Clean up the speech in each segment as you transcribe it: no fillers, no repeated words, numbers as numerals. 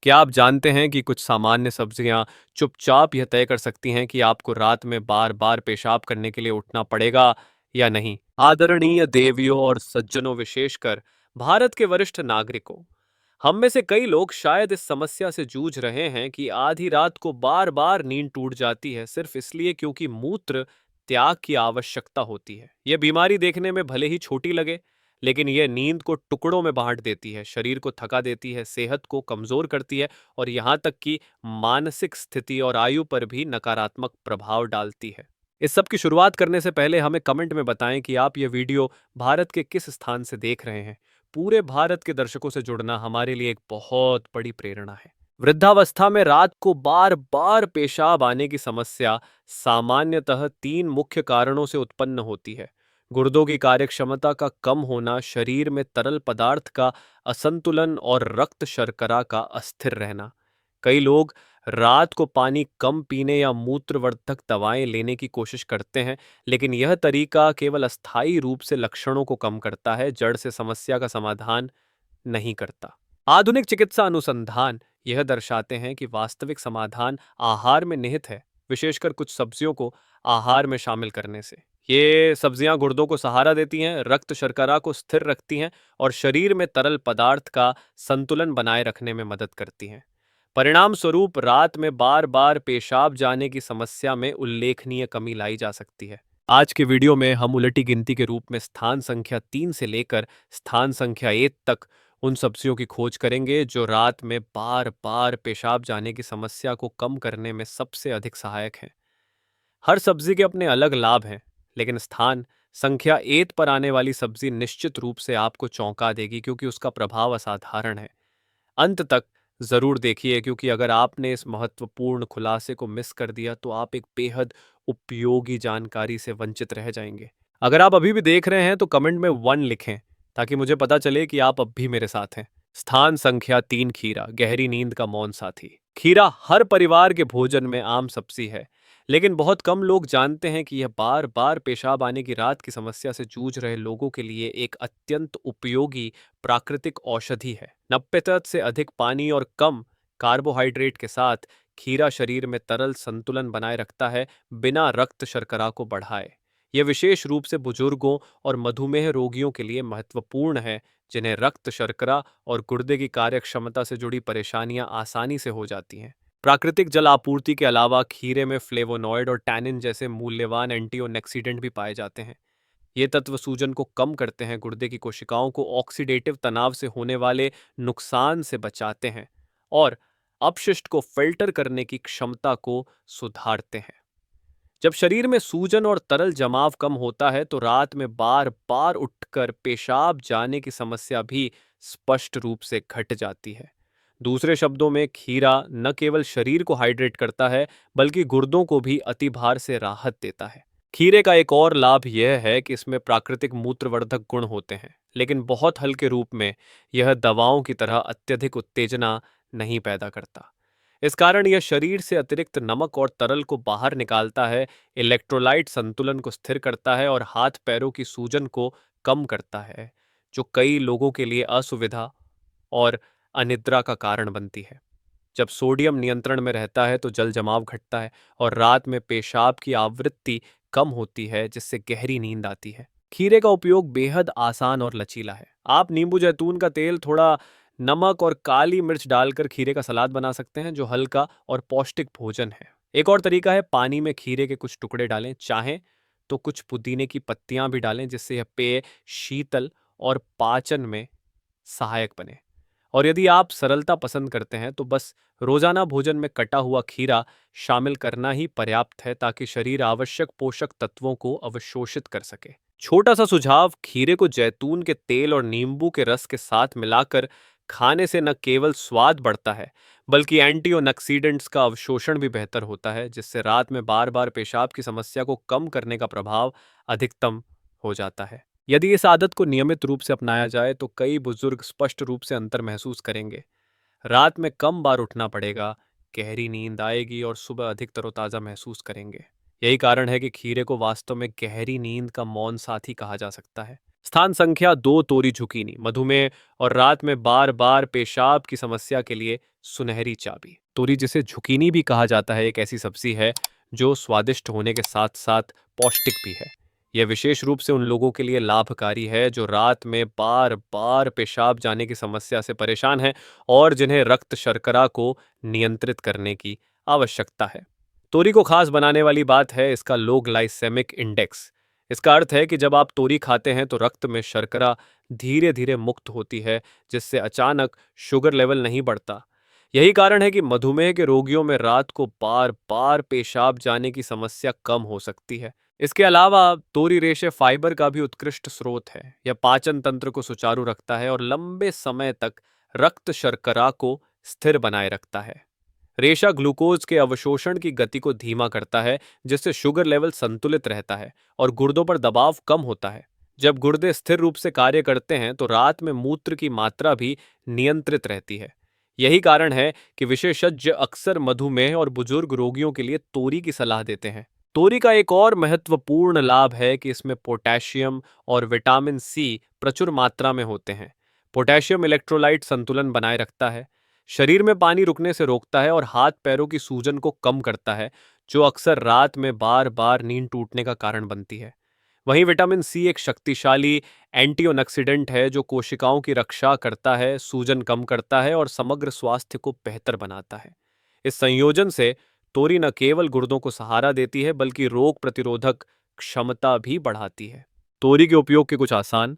क्या आप जानते हैं कि कुछ सामान्य सब्जियां चुपचाप यह तय कर सकती हैं कि आपको रात में बार बार पेशाब करने के लिए उठना पड़ेगा या नहीं? आदरणीय देवियों और सज्जनों, विशेषकर भारत के वरिष्ठ नागरिकों, हम में से कई लोग शायद इस समस्या से जूझ रहे हैं कि आधी रात को बार बार नींद टूट जाती है सिर्फ इसलिए क्योंकि मूत्र त्याग की आवश्यकता होती है। यह बीमारी देखने में भले ही छोटी लगे, लेकिन यह नींद को टुकड़ों में बांट देती है, शरीर को थका देती है, सेहत को कमजोर करती है और यहाँ तक कि मानसिक स्थिति और आयु पर भी नकारात्मक प्रभाव डालती है। इस सब की शुरुआत करने से पहले हमें कमेंट में बताएं कि आप ये वीडियो भारत के किस स्थान से देख रहे हैं। पूरे भारत के दर्शकों से जुड़ना हमारे लिए एक बहुत बड़ी प्रेरणा है। वृद्धावस्था में रात को बार बार पेशाब आने की समस्या सामान्यतः तीन मुख्य कारणों से उत्पन्न होती है। गुर्दों की कार्यक्षमता का कम होना, शरीर में तरल पदार्थ का असंतुलन और रक्त शर्करा का अस्थिर रहना। कई लोग रात को पानी कम पीने या मूत्रवर्धक दवाएं लेने की कोशिश करते हैं, लेकिन यह तरीका केवल अस्थायी रूप से लक्षणों को कम करता है, जड़ से समस्या का समाधान नहीं करता। आधुनिक चिकित्सा अनुसंधान यह दर्शाते हैं कि वास्तविक समाधान आहार में निहित है, विशेषकर कुछ सब्जियों को आहार में शामिल करने से। ये सब्जियां गुर्दों को सहारा देती हैं, रक्त शर्करा को स्थिर रखती हैं और शरीर में तरल पदार्थ का संतुलन बनाए रखने में मदद करती हैं। परिणाम स्वरूप रात में बार बार पेशाब जाने की समस्या में उल्लेखनीय कमी लाई जा सकती है। आज के वीडियो में हम उलटी गिनती के रूप में स्थान संख्या 3 से लेकर स्थान संख्या 1 तक उन सब्जियों की खोज करेंगे जो रात में बार बार पेशाब जाने की समस्या को कम करने में सबसे अधिक सहायक हैं। हर सब्जी के अपने अलग लाभ हैं, लेकिन स्थान संख्या 1 पर आने वाली सब्जी निश्चित रूप से आपको चौंका देगी क्योंकि उसका प्रभाव असाधारण है। अंत तक जरूर देखिए, क्योंकि अगर आपने इस महत्वपूर्ण खुलासे को मिस कर दिया तो आप एक बेहद उपयोगी जानकारी से वंचित रह जाएंगे। अगर आप अभी भी देख रहे हैं तो कमेंट में 1 लिखें ताकि मुझे पता चले कि आप अब भी मेरे साथ हैं। स्थान संख्या 3, खीरा, गहरी नींद का मौन साथी। खीरा हर परिवार के भोजन में आम सब्जी है, लेकिन बहुत कम लोग जानते हैं कि यह बार बार पेशाब आने की रात की समस्या से जूझ रहे लोगों के लिए एक अत्यंत उपयोगी प्राकृतिक औषधि है। 90% से अधिक पानी और कम कार्बोहाइड्रेट के साथ खीरा शरीर में तरल संतुलन बनाए रखता है, बिना रक्त शर्करा को बढ़ाए। यह विशेष रूप से बुजुर्गों और मधुमेह रोगियों के लिए महत्वपूर्ण है, जिन्हें रक्त शर्करा और गुर्दे की कार्यक्षमता से जुड़ी परेशानियां आसानी से हो जाती हैं। प्राकृतिक जल आपूर्ति के अलावा खीरे में फ्लेवोनॉइड और टैनिन जैसे मूल्यवान एंटीऑक्सीडेंट भी पाए जाते हैं। ये तत्व सूजन को कम करते हैं, गुर्दे की कोशिकाओं को ऑक्सीडेटिव तनाव से होने वाले नुकसान से बचाते हैं और अपशिष्ट को फिल्टर करने की क्षमता को सुधारते हैं। जब शरीर में सूजन और तरल जमाव कम होता है तो रात में बार बार उठकर पेशाब जाने की समस्या भी स्पष्ट रूप से घट जाती है। दूसरे शब्दों में, खीरा न केवल शरीर को हाइड्रेट करता है, बल्कि गुर्दों को भी अतिभार से राहत देता है। खीरे का एक और लाभ यह है कि इसमें प्राकृतिक मूत्रवर्धक गुण होते हैं, लेकिन बहुत हल्के रूप में। यह दवाओं की तरह अत्यधिक उत्तेजना नहीं पैदा करता। इस कारण यह शरीर से अतिरिक्त नमक और तरल को बाहर निकालता है, इलेक्ट्रोलाइट संतुलन को स्थिर करता है और हाथ पैरों की सूजन को कम करता है, जो कई लोगों के लिए असुविधा और अनिद्रा का कारण बनती है। जब सोडियम नियंत्रण में रहता है तो जल जमाव घटता है और रात में पेशाब की आवृत्ति कम होती है, जिससे गहरी नींद आती है। खीरे का उपयोग बेहद आसान और लचीला है। आप नींबू जैतून का तेल, थोड़ा नमक और काली मिर्च डालकर खीरे का सलाद बना सकते हैं, जो हल्का और पौष्टिक भोजन है। एक और तरीका है, पानी में खीरे के कुछ टुकड़े डालें, चाहें तो कुछ पुदीने की पत्तियां भी डालें, जिससे यह पेय शीतल और पाचन में सहायक बने। और यदि आप सरलता पसंद करते हैं तो बस रोजाना भोजन में कटा हुआ खीरा शामिल करना ही पर्याप्त है, ताकि शरीर आवश्यक पोषक तत्वों को अवशोषित कर सके। छोटा सा सुझाव, खीरे को जैतून के तेल और नींबू के रस के साथ मिलाकर खाने से न केवल स्वाद बढ़ता है, बल्कि एंटीऑक्सीडेंट्स का अवशोषण भी बेहतर होता है, जिससे रात में बार बार पेशाब की समस्या को कम करने का प्रभाव अधिकतम हो जाता है। यदि इस आदत को नियमित रूप से अपनाया जाए तो कई बुजुर्ग स्पष्ट रूप से अंतर महसूस करेंगे। रात में कम बार उठना पड़ेगा, गहरी नींद आएगी और सुबह अधिक तरोताजा महसूस करेंगे। यही कारण है कि खीरे को वास्तव में गहरी नींद का मौन साथी कहा जा सकता है। स्थान संख्या 2, तोरी झुकीनी, मधुमेह और रात में बार बार पेशाब की समस्या के लिए सुनहरी चाबी। तोरी, जिसे झुकीनी भी कहा जाता है, एक ऐसी सब्जी है जो स्वादिष्ट होने के साथ साथ पौष्टिक भी है। यह विशेष रूप से उन लोगों के लिए लाभकारी है जो रात में बार बार पेशाब जाने की समस्या से परेशान हैं और जिन्हें रक्त शर्करा को नियंत्रित करने की आवश्यकता है। तोरी को खास बनाने वाली बात है इसका लो ग्लाइसेमिक इंडेक्स। इसका अर्थ है कि जब आप तोरी खाते हैं तो रक्त में शर्करा धीरे धीरे मुक्त होती है, जिससे अचानक शुगर लेवल नहीं बढ़ता। यही कारण है कि मधुमेह के रोगियों में रात को बार बार पेशाब जाने की समस्या कम हो सकती है। इसके अलावा तोरी रेशे फाइबर का भी उत्कृष्ट स्रोत है। यह पाचन तंत्र को सुचारू रखता है और लंबे समय तक रक्त शर्करा को स्थिर बनाए रखता है। रेशा ग्लूकोज के अवशोषण की गति को धीमा करता है, जिससे शुगर लेवल संतुलित रहता है और गुर्दों पर दबाव कम होता है। जब गुर्दे स्थिर रूप से कार्य करते हैं तो रात में मूत्र की मात्रा भी नियंत्रित रहती है। यही कारण है कि विशेषज्ञ अक्सर मधुमेह और बुजुर्ग रोगियों के लिए तोरी की सलाह देते हैं। तोरी का एक और महत्वपूर्ण लाभ है कि इसमें पोटेशियम और विटामिन सी प्रचुर मात्रा में होते हैं। पोटेशियम इलेक्ट्रोलाइट संतुलन बनाए रखता है, शरीर में पानी रुकने से रोकता है और हाथ पैरों की सूजन को कम करता है, जो अक्सर रात में बार बार नींद टूटने का कारण बनती है। वहीं विटामिन सी एक शक्तिशाली एंटीऑक्सीडेंट है जो कोशिकाओं की रक्षा करता है, सूजन कम करता है और समग्र स्वास्थ्य को बेहतर बनाता है। इस संयोजन से तोरी न केवल गुर्दों को सहारा देती है बल्कि रोग प्रतिरोधक क्षमता भी बढ़ाती है। तोरी के उपयोग के कुछ आसान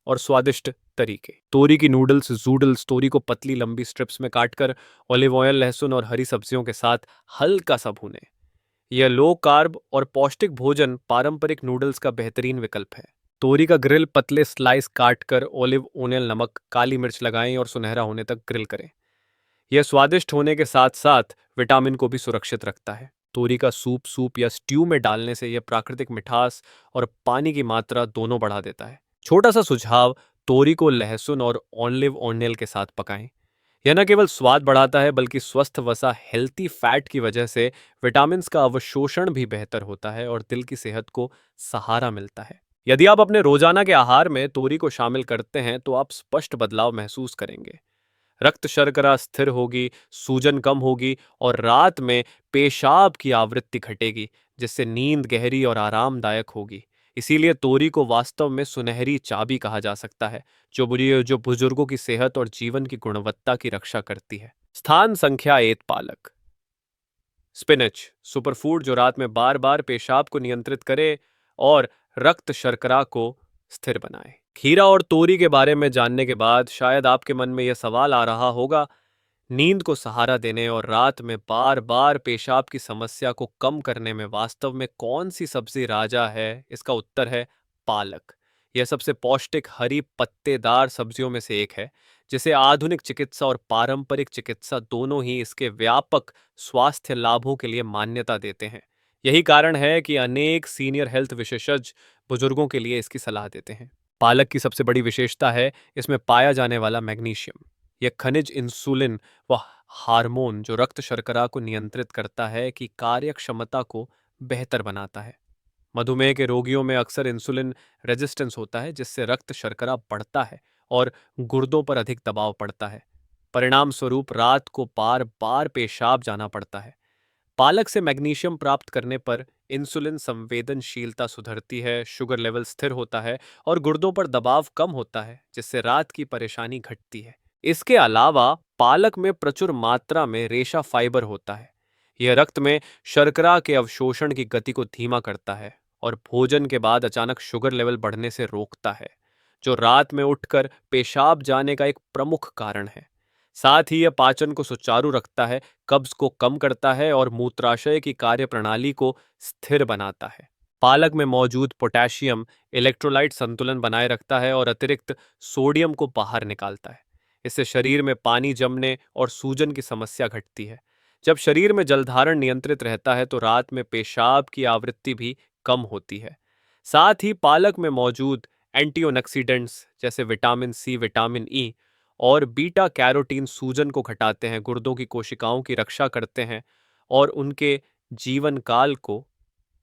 और स्वादिष्ट तरीके। तोरी की नूडल्स, जूडल्स। तोरी को पतली लंबी स्ट्रिप्स में काटकर ऑलिव ऑयल, लहसुन और हरी सब्जियों के साथ हल्का सा भूनें। यह लो कार्ब और पौष्टिक भोजन पारंपरिक नूडल्स का बेहतरीन विकल्प है। तोरी का ग्रिल, पतले स्लाइस काटकर ऑलिव ऑयल, नमक, काली मिर्च लगाएं और सुनहरा होने तक ग्रिल करें। यह स्वादिष्ट होने के साथ साथ विटामिन को भी सुरक्षित रखता है। तोरी का सूप या स्ट्यू में डालने से यह प्राकृतिक मिठास और पानी की मात्रा दोनों बढ़ा देता है। छोटा सा सुझाव, तोरी को लहसुन और ऑलिव ऑयल के साथ पकाएं। यह न केवल स्वाद बढ़ाता है बल्कि स्वस्थ वसा हेल्थी फैट की वजह से विटामिन का अवशोषण भी बेहतर होता है और दिल की सेहत को सहारा मिलता है। यदि आप अपने रोजाना के आहार में तोरी को शामिल करते हैं तो आप स्पष्ट बदलाव महसूस करेंगे। रक्त शर्करा स्थिर होगी, सूजन कम होगी और रात में पेशाब की आवृत्ति घटेगी, जिससे नींद गहरी और आरामदायक होगी। इसीलिए तोरी को वास्तव में सुनहरी चाबी कहा जा सकता है, जो बुजुर्गों की सेहत और जीवन की गुणवत्ता की रक्षा करती है। स्थान संख्या 1, पालक। स्पिनच, सुपरफूड जो रात में बार बार पेशाब को नियंत्रित करे और रक्त शर्करा को स्थिर बनाए। खीरा और तोरी के बारे में जानने के बाद शायद आपके मन में यह सवाल आ रहा होगा, नींद को सहारा देने और रात में बार बार पेशाब की समस्या को कम करने में वास्तव में कौन सी सब्जी राजा है? इसका उत्तर है पालक। यह सबसे पौष्टिक हरी पत्तेदार सब्जियों में से एक है, जिसे आधुनिक चिकित्सा और पारंपरिक चिकित्सा दोनों ही इसके व्यापक स्वास्थ्य लाभों के लिए मान्यता देते हैं। यही कारण है कि अनेक सीनियर हेल्थ विशेषज्ञ बुजुर्गों के लिए इसकी सलाह देते हैं। पालक की सबसे बड़ी विशेषता है इसमें पाया जाने वाला मैग्नीशियम। यह खनिज इंसुलिन व हार्मोन जो रक्त शर्करा को नियंत्रित करता है की कार्य क्षमता को बेहतर बनाता है। मधुमेह के रोगियों में अक्सर इंसुलिन रेजिस्टेंस होता है, जिससे रक्त शर्करा बढ़ता है और गुर्दों पर अधिक दबाव पड़ता है। परिणाम स्वरूप रात को बार बार पेशाब जाना पड़ता है। पालक से मैग्नीशियम प्राप्त करने पर इंसुलिन संवेदनशीलता सुधरती है, शुगर लेवल स्थिर होता है और गुर्दों पर दबाव कम होता है, जिससे रात की परेशानी घटती है। इसके अलावा पालक में प्रचुर मात्रा में रेशा फाइबर होता है। यह रक्त में शर्करा के अवशोषण की गति को धीमा करता है और भोजन के बाद अचानक शुगर लेवल बढ़ने से रोकता है, जो रात में उठकर पेशाब जाने का एक प्रमुख कारण है। साथ ही यह पाचन को सुचारू रखता है, कब्ज को कम करता है और मूत्राशय की कार्यप्रणाली को स्थिर बनाता है। पालक में मौजूद पोटेशियम इलेक्ट्रोलाइट संतुलन बनाए रखता है और अतिरिक्त सोडियम को बाहर निकालता है। इससे शरीर में पानी जमने और सूजन की समस्या घटती है। जब शरीर में जलधारण नियंत्रित रहता है तो रात में पेशाब की आवृत्ति भी कम होती है। साथ ही पालक में मौजूद एंटीऑक्सीडेंट्स जैसे विटामिन सी, विटामिन ई और बीटा कैरोटीन सूजन को घटाते हैं, गुर्दों की कोशिकाओं की रक्षा करते हैं और उनके जीवन काल को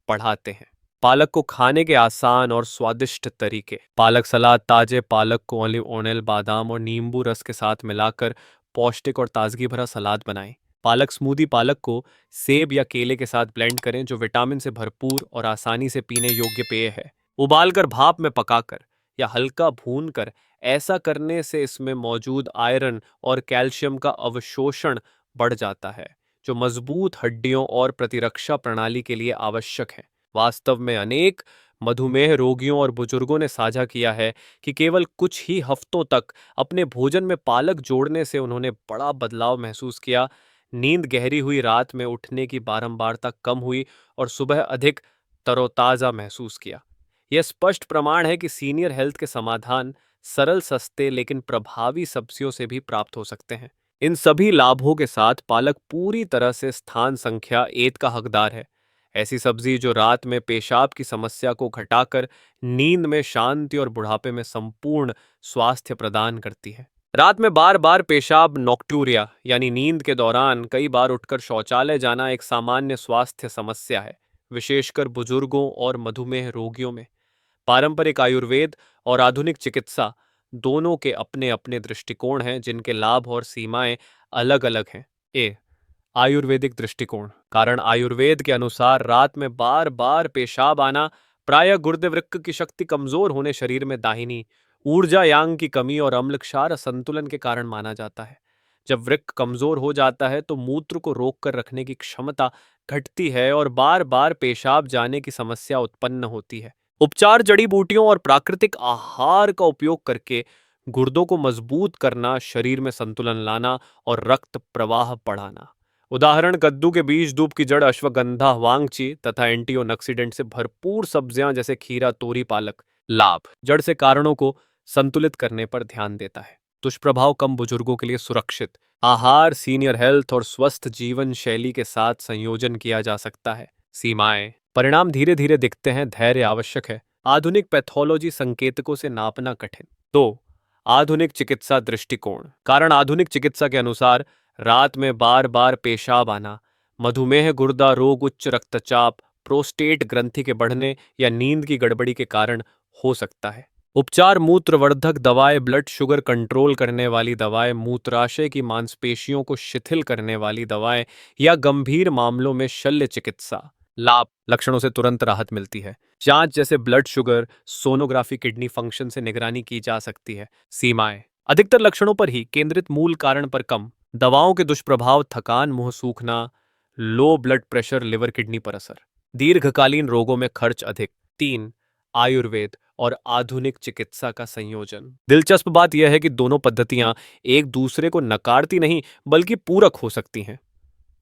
बढ़ाते हैं। पालक को खाने के आसान और स्वादिष्ट तरीके। पालक सलाद। ताजे पालक को ऑलिव ऑयल, बादाम और नींबू रस के साथ मिलाकर पौष्टिक और ताजगी भरा सलाद बनाएं। पालक स्मूदी। पालक को सेब या केले के साथ ब्लेंड करें, जो विटामिन से भरपूर और आसानी से पीने योग्य पेय है। उबालकर, भाप में पकाकर या हल्का भूनकर, ऐसा करने से इसमें मौजूद आयरन और कैल्शियम का अवशोषण बढ़ जाता है, जो मजबूत हड्डियों और प्रतिरक्षा प्रणाली के लिए आवश्यक है। वास्तव में अनेक मधुमेह रोगियों और बुजुर्गों ने साझा किया है कि केवल कुछ ही हफ्तों तक अपने भोजन में पालक जोड़ने से उन्होंने बड़ा बदलाव महसूस किया। नींद गहरी हुई, रात में उठने की बारंबारता कम हुई और सुबह अधिक तरोताजा महसूस किया। यह स्पष्ट प्रमाण है कि सीनियर हेल्थ के समाधान सरल, सस्ते लेकिन प्रभावी सब्जियों से भी प्राप्त हो सकते हैं। इन सभी लाभों के साथ पालक पूरी तरह से स्थान संख्या 1 का हकदार है। ऐसी सब्जी जो रात में पेशाब की समस्या को घटाकर नींद में शांति और बुढ़ापे में संपूर्ण स्वास्थ्य प्रदान करती है। रात में बार बार पेशाब, नॉक्टूरिया यानी नींद के दौरान कई बार उठकर शौचालय जाना एक सामान्य स्वास्थ्य समस्या है, विशेषकर बुजुर्गों और मधुमेह रोगियों में। पारंपरिक आयुर्वेद और आधुनिक चिकित्सा दोनों के अपने अपने दृष्टिकोण हैं, जिनके लाभ और सीमाएं अलग अलग हैं। ए आयुर्वेदिक दृष्टिकोण। कारण आयुर्वेद के अनुसार रात में बार बार पेशाब आना प्रायः गुर्दे वृक्क की शक्ति कमजोर होने, शरीर में दाहिनी ऊर्जा यांग की कमी और अम्ल क्षार असंतुलन के कारण माना जाता है। जब वृक्क कमजोर हो जाता है तो मूत्र को रोक कर रखने की क्षमता घटती है और बार बार पेशाब जाने की समस्या उत्पन्न होती है। उपचार: जड़ी बूटियों और प्राकृतिक आहार का उपयोग करके गुर्दों को मजबूत करना, शरीर में संतुलन लाना और रक्त प्रवाह बढ़ाना। उदाहरण: कद्दू के बीज, दूब की जड़, अश्वगंधा, वांगची तथा एंटीऑक्सीडेंट से भरपूर सब्जियां जैसे खीरा, तोरी, पालक। लाभ: जड़ से कारणों को संतुलित करने पर ध्यान देता है। दुष्प्रभाव: कम बुजुर्गों के लिए सुरक्षित आहार, सीनियर हेल्थ और स्वस्थ जीवन शैली के साथ संयोजन किया जा सकता है। सीमाएं: परिणाम धीरे धीरे दिखते हैं, धैर्य आवश्यक है। आधुनिक पैथोलॉजी संकेतकों से नापना कठिन। 2. आधुनिक चिकित्सा दृष्टिकोण। कारण आधुनिक चिकित्सा के अनुसार रात में बार बार पेशाब आना मधुमेह, गुर्दा रोग, उच्च रक्तचाप, प्रोस्टेट ग्रंथि के बढ़ने या नींद की गड़बड़ी के कारण हो सकता है। उपचार: मूत्रवर्धक दवाएं, ब्लड शुगर कंट्रोल करने वाली दवाएं, मूत्राशय की मांसपेशियों को शिथिल करने वाली दवाएं या गंभीर मामलों में शल्य चिकित्सा। लाभ: लक्षणों से तुरंत राहत मिलती है। जांच जैसे blood sugar, sonography, kidney function से निगरानी की जा सकती है। सीमाएं: अधिकतर लक्षणों पर ही केंद्रित, मूल कारण पर कम। दवाओं के दुष्प्रभाव: थकान, मुंह सूखना, low blood pressure, liver kidney पर असर। दीर्घकालीन रोगों में खर्च अधिक। 3. आयुर्वेद और आधुनिक चिकित्सा का संयोजन। दिलचस्प बात यह है कि दोनों पद्धतियां एक दूसरे को नकारती नहीं, बल्कि पूरक हो सकती हैं।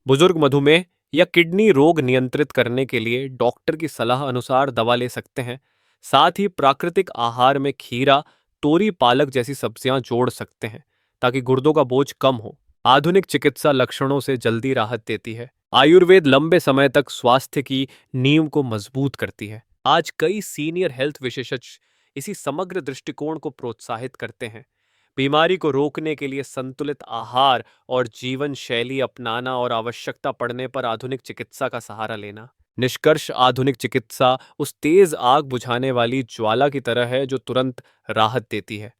बुजुर्ग मधुमेह या किडनी रोग नियंत्रित करने के लिए डॉक्टर की सलाह अनुसार दवा ले सकते हैं। साथ ही प्राकृतिक आहार में खीरा, तोरी, पालक जैसी सब्जियां जोड़ सकते हैं ताकि गुर्दों का बोझ कम हो। आधुनिक चिकित्सा लक्षणों से जल्दी राहत देती है। आयुर्वेद लंबे समय तक स्वास्थ्य की नींव को मजबूत करती है। आज कई सीनियर हेल्थ विशेषज्ञ इसी समग्र दृष्टिकोण को प्रोत्साहित करते हैं। बीमारी को रोकने के लिए संतुलित आहार और जीवन शैली अपनाना और आवश्यकता पड़ने पर आधुनिक चिकित्सा का सहारा लेना। निष्कर्ष: आधुनिक चिकित्सा उस तेज आग बुझाने वाली ज्वाला की तरह है जो तुरंत राहत देती है।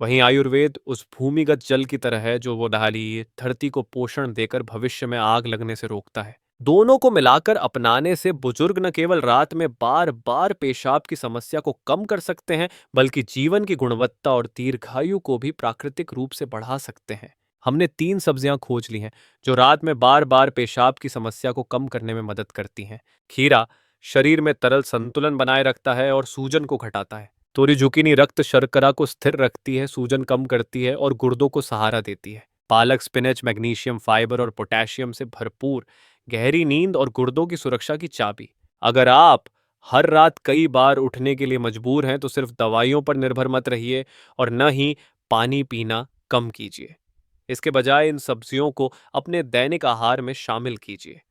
वहीं आयुर्वेद उस भूमिगत जल की तरह है जो वो ढाली धरती को पोषण देकर भविष्य में आग लगने से रोकता है। दोनों को मिलाकर अपनाने से बुजुर्ग न केवल रात में बार बार पेशाब की समस्या को कम कर सकते हैं, बल्कि जीवन की गुणवत्ता और दीर्घायु को भी प्राकृतिक रूप से बढ़ा सकते हैं। हमने 3 सब्जियां खोज ली हैं जो रात में बार बार पेशाब की समस्या को कम करने में मदद करती हैं। खीरा शरीर में तरल संतुलन बनाए रखता है और सूजन को घटाता है। तोरी जुकीनी रक्त शर्करा को स्थिर रखती है, सूजन कम करती है और गुर्दों को सहारा देती है। पालक स्पिनच मैग्नीशियम, फाइबर और पोटेशियम से भरपूर, गहरी नींद और गुर्दों की सुरक्षा की चाबी। अगर आप हर रात कई बार उठने के लिए मजबूर हैं तो सिर्फ दवाइयों पर निर्भर मत रहिए और न ही पानी पीना कम कीजिए। इसके बजाय इन सब्जियों को अपने दैनिक आहार में शामिल कीजिए।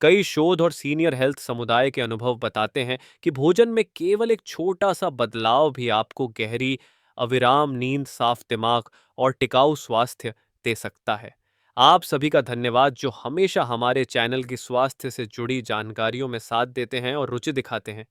कई शोध और सीनियर हेल्थ समुदाय के अनुभव बताते हैं कि भोजन में केवल एक छोटा सा बदलाव भी आपको गहरी, अविराम नींद, साफ दिमाग और टिकाऊ स्वास्थ्य दे सकता है। आप सभी का धन्यवाद जो हमेशा हमारे चैनल की स्वास्थ्य से जुड़ी जानकारियों में साथ देते हैं और रुचि दिखाते हैं।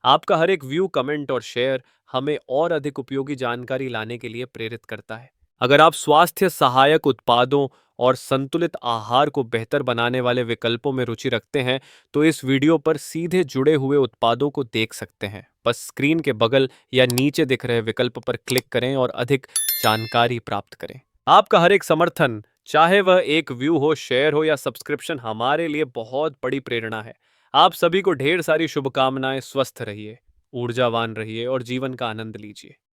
आपका हर एक व्यू, कमेंट और शेयर हमें और अधिक उपयोगी जानकारी लाने के लिए प्रेरित करता है। अगर आप स्वास्थ्य सहायक उत्पादों और संतुलित आहार को बेहतर बनाने वाले विकल्पों में रुचि रखते हैं, तो इस वीडियो पर सीधे जुड़े हुए उत्पादों को देख सकते हैं। बस स्क्रीन के बगल या नीचे दिख रहे विकल्प पर क्लिक करें और अधिक जानकारी प्राप्त करें। आपका हर एक समर्थन, चाहे वह एक व्यू हो, शेयर हो या सब्सक्रिप्शन, हमारे लिए बहुत बड़ी प्रेरणा है। आप सभी को ढेर सारी शुभकामनाएं। स्वस्थ रहिए, ऊर्जावान रहिए और जीवन का आनंद लीजिए।